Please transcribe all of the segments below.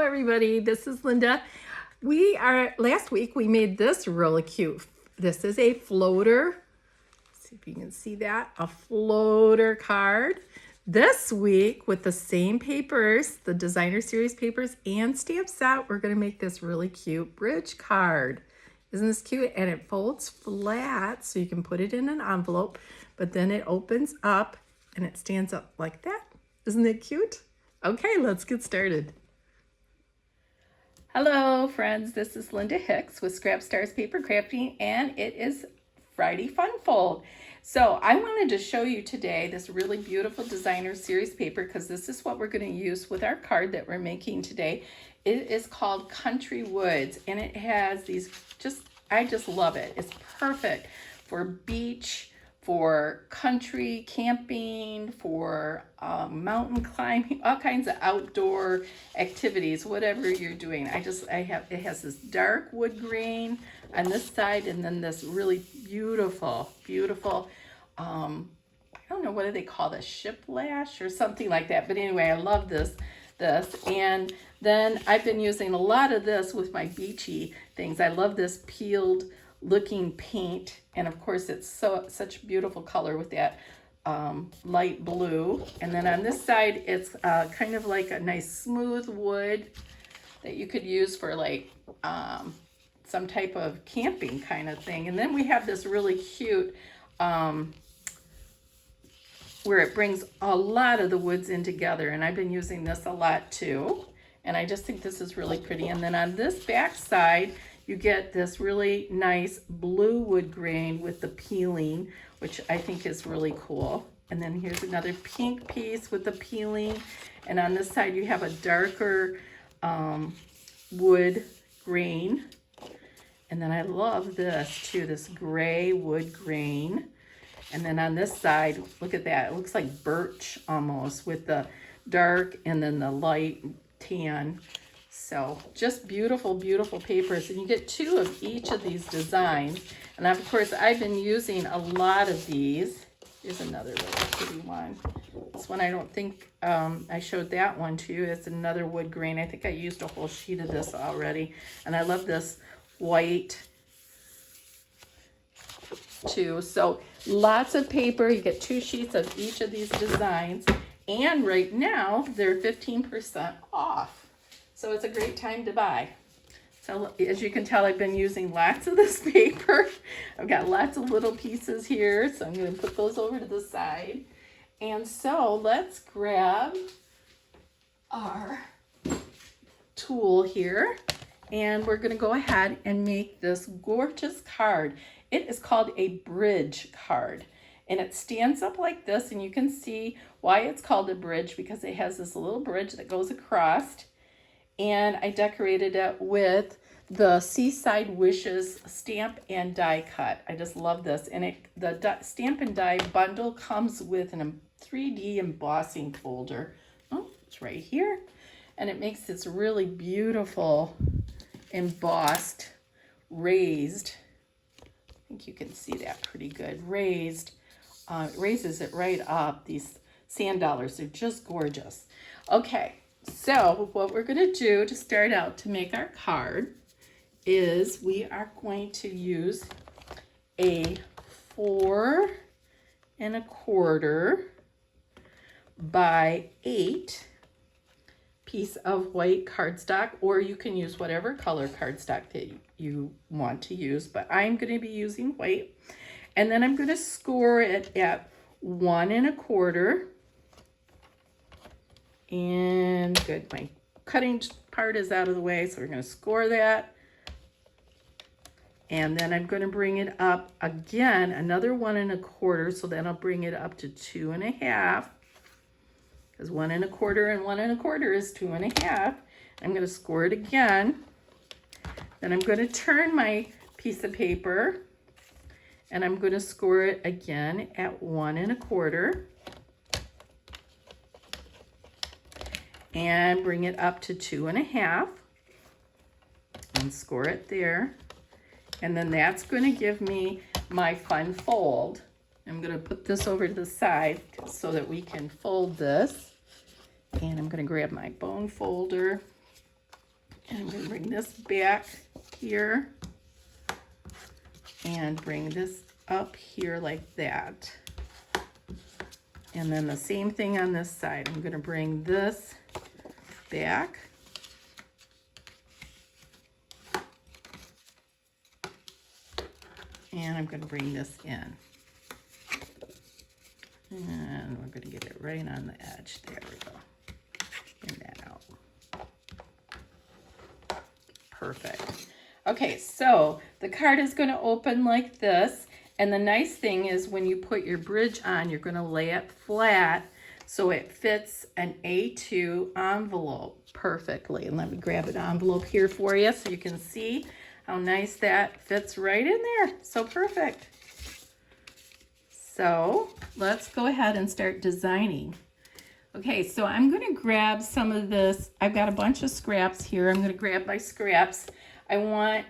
everybody, this is Linda. Last week we made this really cute. This is a floater. See if you can see that, a floater card. This week with the same papers, the designer series papers and stamp set, we're gonna make this really cute bridge card. Isn't this cute? And it folds flat so you can put it in an envelope, but then it opens up and it stands up like that. Isn't it cute? Okay, let's get started. Hello friends, this is Linda Hicks with Scrap Stars Paper Crafting, and it is Friday Fun Fold. So I wanted to show you today this really beautiful designer series paper because this is what we're going to use with our card that we're making today. It is called Country Woods, and it has these I just love it. It's perfect for beach, for country camping, for mountain climbing, all kinds of outdoor activities, whatever you're doing. It has this dark wood grain on this side, and then this really beautiful, I don't know, what do they call this, shiplash or something like that. But anyway, I love this. And then I've been using a lot of this with my beachy things. I love this peeled looking paint, and of course it's such a beautiful color with that light blue. And then on this side it's kind of like a nice smooth wood that you could use for like some type of camping kind of thing. And then we have this really cute where it brings a lot of the woods in together, and I've been using this a lot too, and I just think this is really pretty. And then on this back side you get this really nice blue wood grain with the peeling, which I think is really cool. And then here's another pink piece with the peeling, and on this side you have a darker wood grain. And then I love this too, this gray wood grain. And then on this side, look at that, it looks like birch almost with the dark and then the light tan. So just beautiful, beautiful papers. And you get two of each of these designs. And of course, I've been using a lot of these. Here's another really pretty one. This one, I don't think I showed that one to you. It's another wood grain. I think I used a whole sheet of this already. And I love this white too. So lots of paper. You get two sheets of each of these designs. And right now, they're 15% off. So it's a great time to buy. So as you can tell, I've been using lots of this paper. I've got lots of little pieces here, so I'm going to put those over to the side. And so let's grab our tool here, and we're going to go ahead and make this gorgeous card. It is called a bridge card, and it stands up like this, and you can see why it's called a bridge because it has this little bridge that goes across. And I decorated it with the Seaside Wishes stamp and die cut. I just love this. And the stamp and die bundle comes with a 3D embossing folder. Oh, it's right here. And it makes this really beautiful embossed, raised, I think you can see that pretty good, raised. It raises it right up. These sand dollars, they're just gorgeous. Okay. So what we're going to do to start out to make our card is we are going to use a 4 1/4 by 8 piece of white cardstock, or you can use whatever color cardstock that you want to use, but I'm going to be using white. And then I'm going to score it at 1 1/4. And good, my cutting part is out of the way, so we're going to score that. And then I'm going to bring it up again, another 1 1/4, so then I'll bring it up to 2 1/2, because 1 1/4 and 1 1/4 is 2 1/2. I'm going to score it again. Then I'm going to turn my piece of paper, and I'm going to score it again at 1 1/4. And bring it up to 2 1/2 and score it there. And then that's going to give me my fun fold. I'm going to put this over to the side so that we can fold this. And I'm going to grab my bone folder And I'm going to bring this back here and bring this up here like that. And then the same thing on this side. I'm going to bring this back. And I'm going to bring this in. And we're going to get it right on the edge. There we go. Bring that out. Perfect. Okay, so the card is going to open like this. And the nice thing is when you put your bridge on, you're going to lay it flat so it fits an A2 envelope perfectly. And let me grab an envelope here for you so you can see how nice that fits right in there. So perfect. So let's go ahead and start designing. Okay, so I'm going to grab some of this. I've got a bunch of scraps here. I'm going to grab my scraps. I want,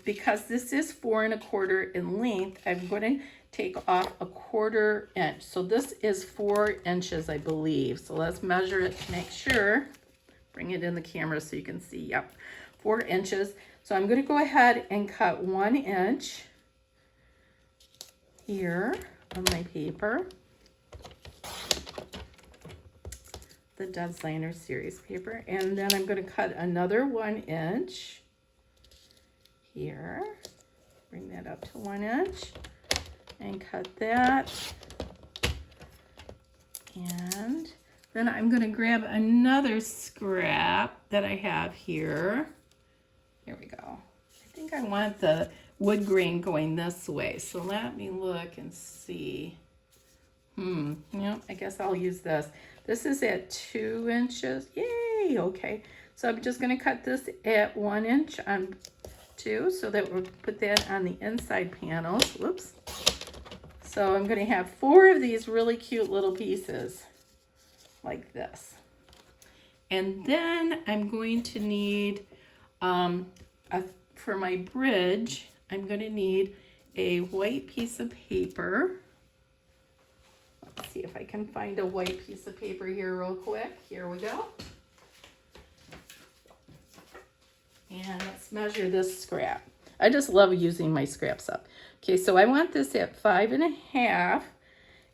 because this is 4 1/4 in length, I'm going to take off 1/4 inch. So this is 4 inches, I believe. So let's measure it to make sure. Bring it in the camera so you can see. Yep, 4 inches. So I'm going to go ahead and cut 1 inch here on my paper. The Designer Series paper. And then I'm going to cut another 1 inch here. Bring that up to 1 inch and cut that. And then I'm going to grab another scrap that I have here. Here we go. I think I want the wood grain going this way. So let me look and see. Yeah, I guess I'll use this. This is at 2 inches. Yay, okay. So I'm just going to cut this at 1 inch on 2 so that we'll put that on the inside panels. Whoops. So I'm going to have 4 of these really cute little pieces like this. And then I'm going to need, for my bridge, I'm going to need a white piece of paper. Let's see if I can find a white piece of paper here real quick. Here we go. And let's measure this scrap. I just love using my scraps up. Okay, so I want this at 5 1/2,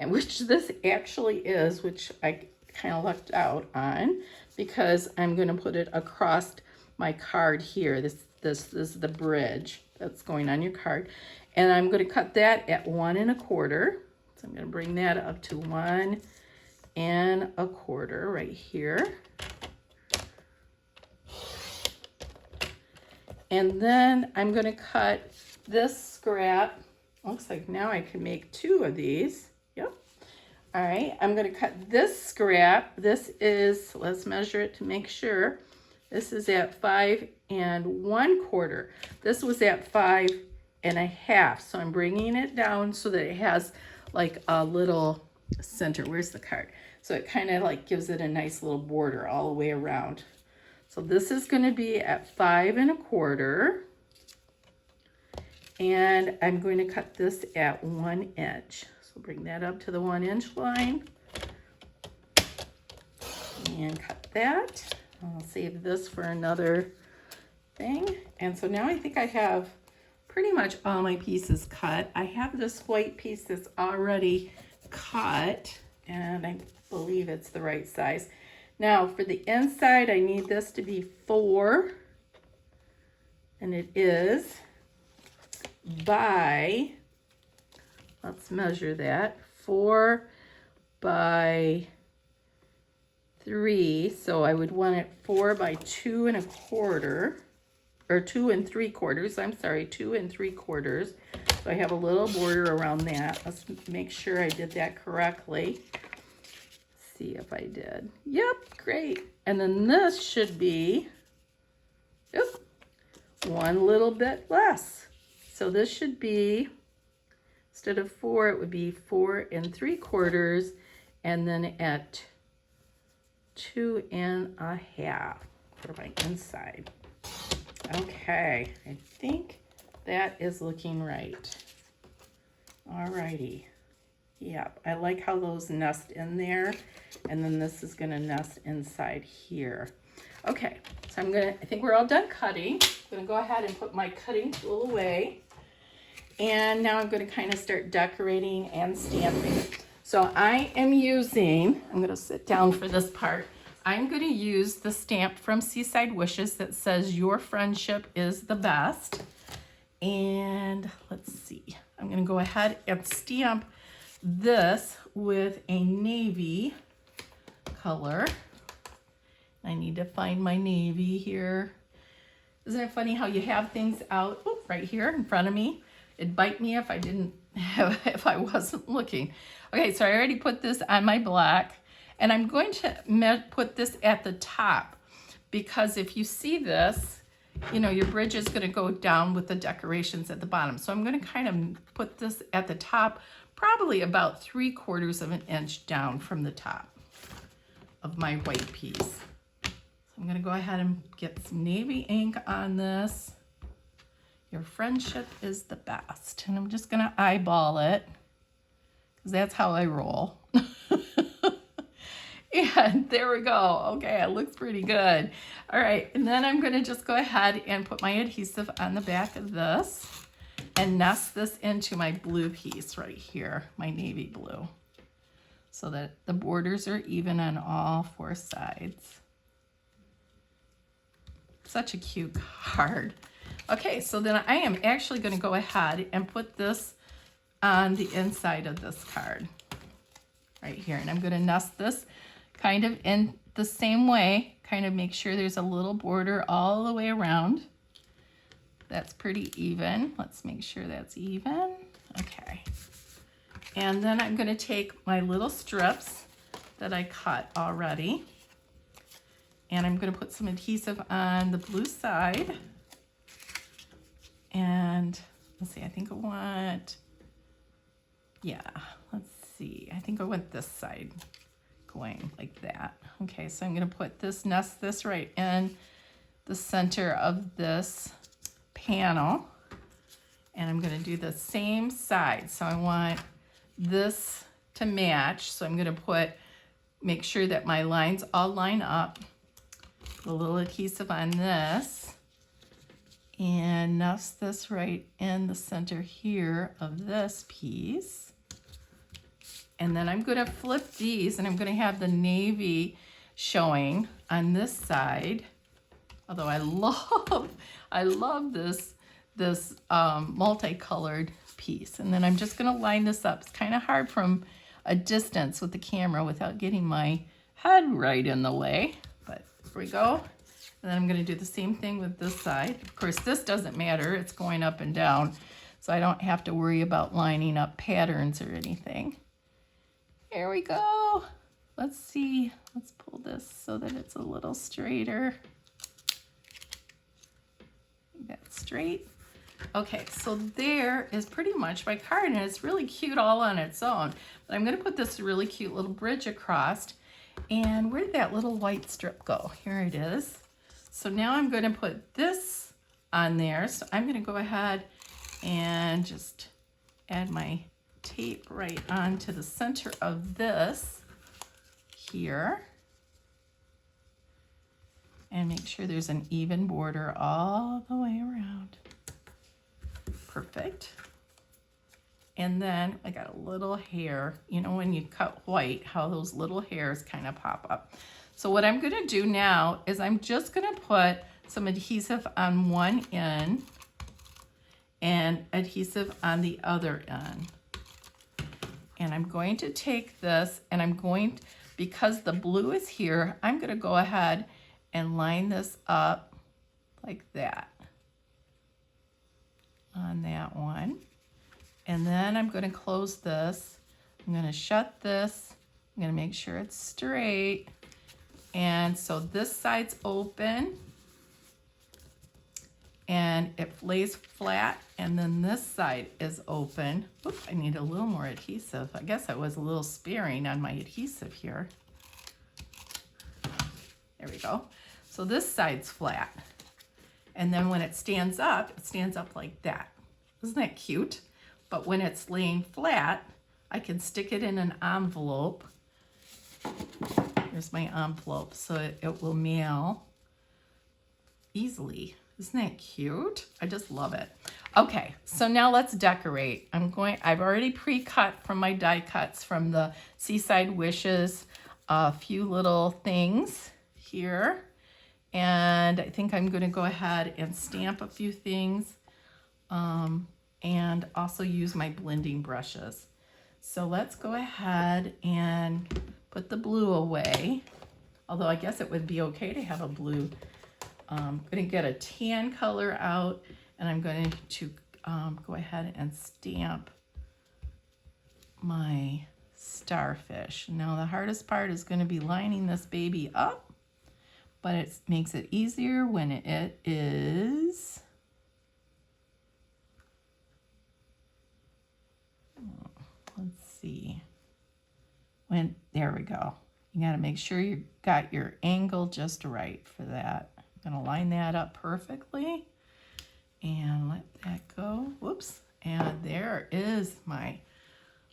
and which this actually is, which I kind of lucked out on because I'm going to put it across my card here. This is the bridge that's going on your card. And I'm going to cut that at 1 1/4. So I'm going to bring that up to 1 1/4 right here. And then I'm going to cut this scrap. Looks like now I can make 2 of these. Yep. All right, I'm going to cut this scrap. This is, let's measure it to make sure. This is at 5 1/4. This was at 5 1/2. So I'm bringing it down so that it has like a little center. Where's the card? So it kind of like gives it a nice little border all the way around. So this is going to be at 5 1/4. And I'm going to cut this at 1 inch. So bring that up to the 1 inch line. And cut that. I'll save this for another thing. And so now I think I have pretty much all my pieces cut. I have this white piece that's already cut. And I believe it's the right size. Now for the inside, I need this to be 4, and it is by, let's measure that, 4 by 3. So I would want it 4 by 2 1/4, or 2 3/4. I'm sorry, 2 3/4. So I have a little border around that. Let's make sure I did that correctly. See if I did. Yep, great. And then this should be, yep, 1 little bit less. So this should be, instead of 4, it would be 4 3/4, and then at 2 1/2 for my inside. Okay, I think that is looking right. Alrighty. Yep, I like how those nest in there, and then this is gonna nest inside here. Okay, so I think we're all done cutting. I'm gonna go ahead and put my cutting tool away. And now I'm gonna kind of start decorating and stamping. So I'm gonna sit down for this part. I'm gonna use the stamp from Seaside Wishes that says your friendship is the best. And let's see, I'm gonna go ahead and stamp this with a navy color. I need to find my navy here. Isn't it funny how you have things out right here in front of me? It'd bite me if I wasn't looking. Okay, so I already put this on my black, and I'm going to put this at the top, because if you see this, you know, your bridge is gonna go down with the decorations at the bottom. So I'm gonna kind of put this at the top, probably about 3/4 of an inch down from the top of my white piece. So I'm gonna go ahead and get some navy ink on this. Your friendship is the best. And I'm just gonna eyeball it, because that's how I roll. And there we go. Okay, it looks pretty good. All right, and then I'm gonna just go ahead and put my adhesive on the back of this and nest this into my blue piece right here, my navy blue, so that the borders are even on all 4 sides. Such a cute card. Okay, so then I am actually going to go ahead and put this on the inside of this card right here. And I'm going to nest this kind of in the same way, kind of make sure there's a little border all the way around. That's pretty even. Let's make sure that's even. Okay. And then I'm going to take my little strips that I cut already, and I'm going to put some adhesive on the blue side. And let's see, I think I want, yeah, let's see. I think I want this side going like that. Okay, so I'm gonna put this, nest this right in the center of this panel. And I'm gonna do the same side. So I want this to match. So I'm gonna make sure that my lines all line up. Put a little adhesive on this. And nest this right in the center here of this piece. And then I'm going to flip these, and I'm going to have the navy showing on this side. Although I love this multicolored piece. And then I'm just going to line this up. It's kind of hard from a distance with the camera without getting my head right in the way. But here we go. And then I'm going to do the same thing with this side. Of course, this doesn't matter. It's going up and down, so I don't have to worry about lining up patterns or anything. Here we go. Let's see. Let's pull this so that it's a little straighter. That's straight. Okay, so there is pretty much my card, and it's really cute all on its own. But I'm going to put this really cute little bridge across. And where did that little white strip go? Here it is. So now I'm going to put this on there. So I'm going to go ahead and just add my tape right onto the center of this here. And make sure there's an even border all the way around. Perfect. And then I got a little hair. You know, when you cut white, how those little hairs kind of pop up. So what I'm going to do now is I'm just going to put some adhesive on one end and adhesive on the other end. And I'm going to take this, and I'm going, because the blue is here, I'm going to go ahead and line this up like that on that one. And then I'm going to close this. I'm going to shut this. I'm going to make sure it's straight. And so this side's open and it lays flat, and then this side is open. Oops, I need a little more adhesive. I guess I was a little sparing on my adhesive here. There we go. So this side's flat. And then when it stands up like that. Isn't that cute? But when it's laying flat, I can stick it in an envelope. Here's my envelope, so it will mail easily. Isn't that cute? I just love it. Okay, so now let's decorate. I've already pre-cut from my die cuts from the Seaside Wishes, a few little things here. And I think I'm gonna go ahead and stamp a few things and also use my blending brushes. So let's go ahead and put the blue away. Although I guess it would be okay to have a blue. I'm gonna get a tan color out, and I'm going to go ahead and stamp my starfish. Now the hardest part is gonna be lining this baby up, but it makes it easier when it is let's see. There we go. You got to make sure you got your angle just right for that. I'm going to line that up perfectly and let that go. Whoops. And there is my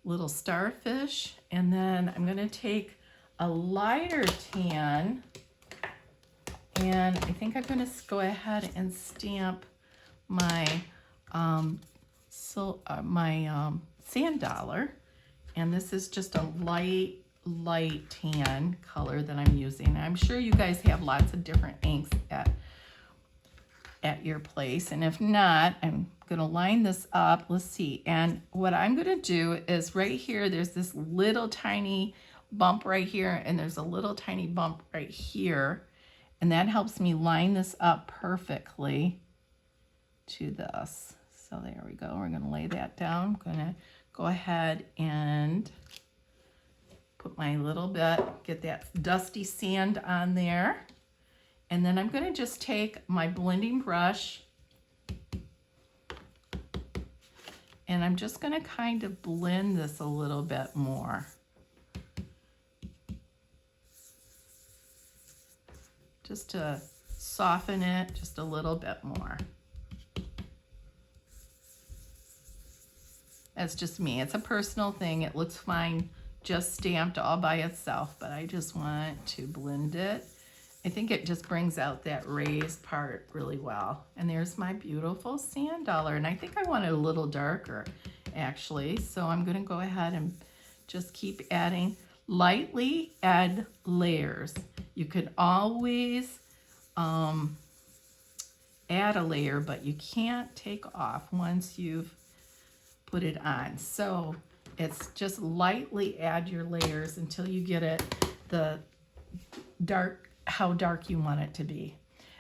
little starfish. And then I'm going to take a lighter tan, and I think I'm going to go ahead and stamp my sand dollar. And this is just a light tan color that I'm using. I'm sure you guys have lots of different inks at your place, and if not, I'm gonna line this up. Let's see. And what I'm gonna do is right here, there's this little tiny bump right here, and there's a little tiny bump right here, and that helps me line this up perfectly to this. So there we go. We're gonna lay that down. I'm gonna go ahead and put my little bit, get that dusty sand on there. And then I'm gonna just take my blending brush, and I'm just gonna kind of blend this a little bit more. Just to soften it just a little bit more. That's just me. It's a personal thing. It looks fine just stamped all by itself, but I just want to blend it. I think it just brings out that raised part really well. And there's my beautiful sand dollar. And I think I want it a little darker, actually. So I'm going to go ahead and just keep adding, lightly add layers. You could always add a layer, but you can't take off once you've put it on. So it's just lightly add your layers until you get it the dark, how dark you want it to be.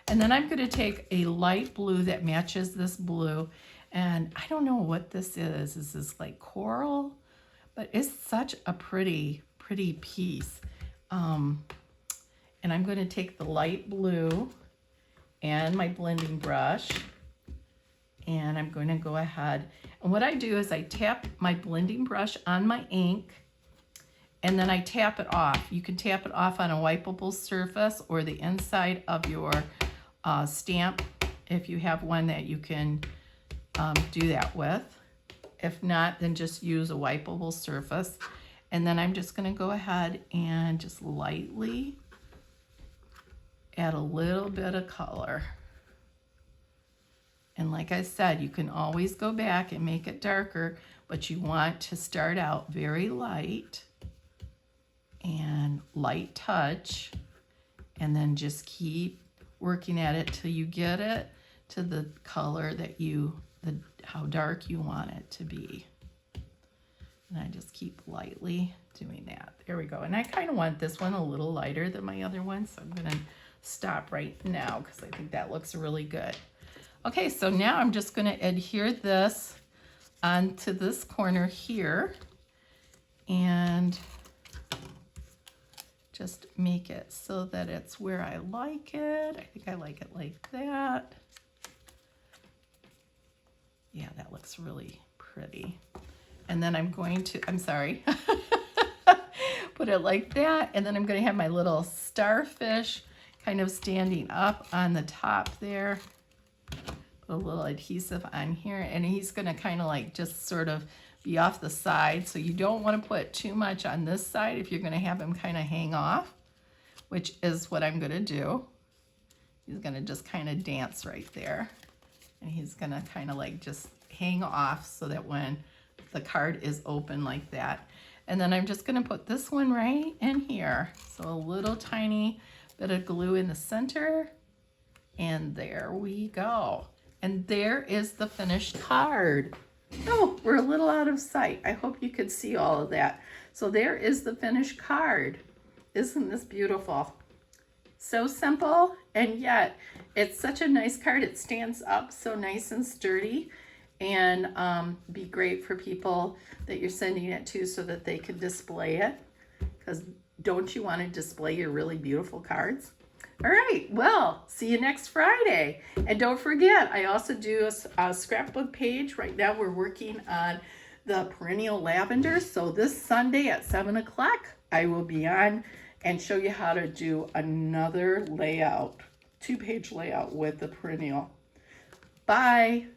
And then I'm going to take a light blue that matches this blue, and I don't know what this is. Is this like coral? But it's such a pretty piece. And I'm going to take the light blue and my blending brush, and I'm going to go ahead, and what I do is I tap my blending brush on my ink, and then I tap it off. You can tap it off on a wipeable surface or the inside of your stamp if you have one that you can do that with. If not, then just use a wipeable surface. And then I'm just going to go ahead and just lightly add a little bit of color. And like I said, you can always go back and make it darker, but you want to start out very light and light touch, and then just keep working at it till you get it to the color that how dark you want it to be. And I just keep lightly doing that. There we go. And I kind of want this one a little lighter than my other one, so I'm going to stop right now because I think that looks really good. Okay, so now I'm just going to adhere this onto this corner here and just make it so that it's where I like it. I think I like it like that. Yeah, that looks really pretty. And then I'm going to, put it like that. And then I'm going to have my little starfish kind of standing up on the top there. Put a little adhesive on here. And he's going to kind of like just sort of be off the side. So you don't want to put too much on this side if you're going to have him kind of hang off, which is what I'm going to do. He's going to just kind of dance right there. And he's going to kind of like just hang off so that when the card is open like that. And then I'm just going to put this one right in here. So a little tiny bit of glue in the center. And there we go. And there is the finished card. Oh, we're a little out of sight. I hope you could see all of that. So there is the finished card. Isn't this beautiful? So simple, and yet it's such a nice card. It stands up so nice and sturdy, and be great for people that you're sending it to so that they can display it, because don't you want to display your really beautiful cards? All right, well, see you next Friday. And don't forget, I also do a scrapbook page. Right now we're working on the perennial lavender. So this Sunday at 7 o'clock, I will be on and show you how to do another layout, 2-page layout with the perennial. Bye.